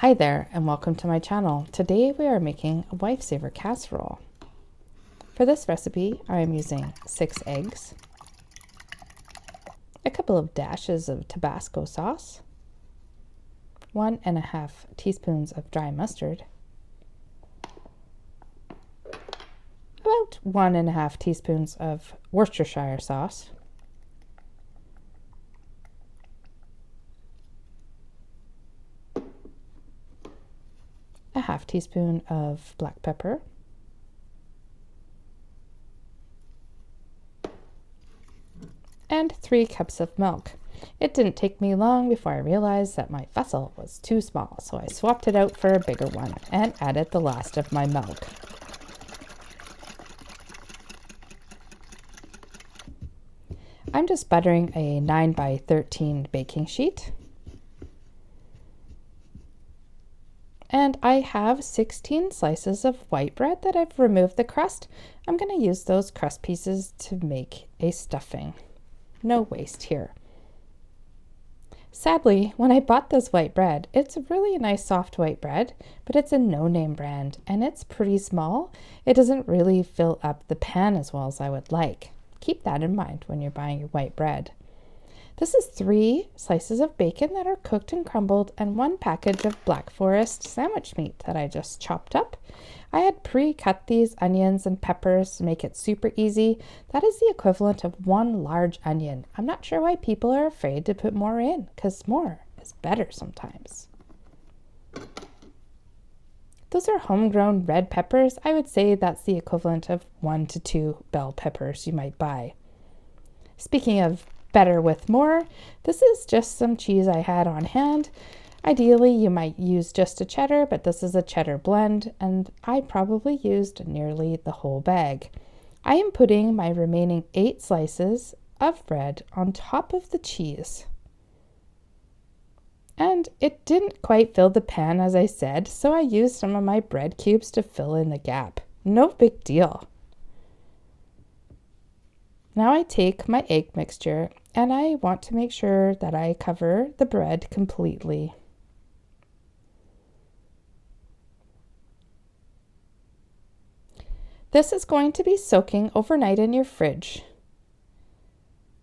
Hi there and welcome to my channel. Today we are making a Wifesaver Casserole. For this recipe I am using 6 eggs, a couple of dashes of tabasco sauce, 1.5 teaspoons of dry mustard, about 1.5 teaspoons of Worcestershire sauce, a half teaspoon of black pepper, and 3 cups of milk. It didn't take me long before I realized that my vessel was too small, so I swapped it out for a bigger one and added the last of my milk. I'm just buttering a 9 by 13 baking sheet. And I have 16 slices of white bread that I've removed the crust. I'm going to use those crust pieces to make a stuffing. No waste here. Sadly, when I bought this white bread, it's a really nice soft white bread, but it's a no-name brand and it's pretty small. It doesn't really fill up the pan as well as I would like. Keep that in mind when you're buying your white bread. This is 3 slices of bacon that are cooked and crumbled and 1 package of Black Forest sandwich meat that I just chopped up. I had pre-cut these onions and peppers to make it super easy. That is the equivalent of 1 large onion. I'm not sure why people are afraid to put more in, because more is better sometimes. Those are homegrown red peppers. I would say that's the equivalent of 1 to 2 bell peppers you might buy. Speaking of better with more, this is just some cheese I had on hand. Ideally, you might use just a cheddar, but this is a cheddar blend, and I probably used nearly the whole bag. I am putting my remaining 8 slices of bread on top of the cheese. And it didn't quite fill the pan as I said, so I used some of my bread cubes to fill in the gap. No big deal. Now I take my egg mixture and I want to make sure that I cover the bread completely. This is going to be soaking overnight in your fridge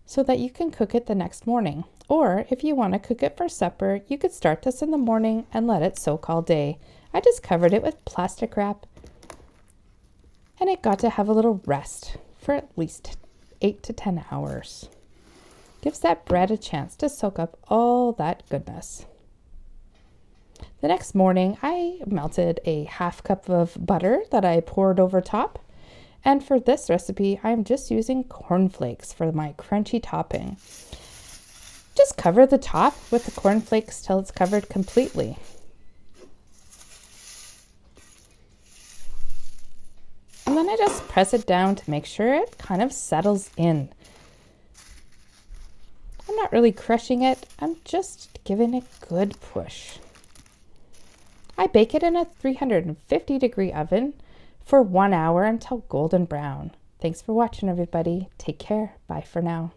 so that you can cook it the next morning. Or if you want to cook it for supper, you could start this in the morning and let it soak all day. I just covered it with plastic wrap and it got to have a little rest for at least 8 to 10 hours. Gives that bread a chance to soak up all that goodness. The next morning, I melted a half cup of butter that I poured over top. And for this recipe, I'm just using cornflakes for my crunchy topping. Just cover the top with the cornflakes till it's covered completely. And then I just press it down to make sure it kind of settles in. I'm not really crushing it, I'm just giving it a good push. I bake it in a 350-degree oven for 1 hour until golden brown. Thanks for watching, everybody. Take care. Bye for now.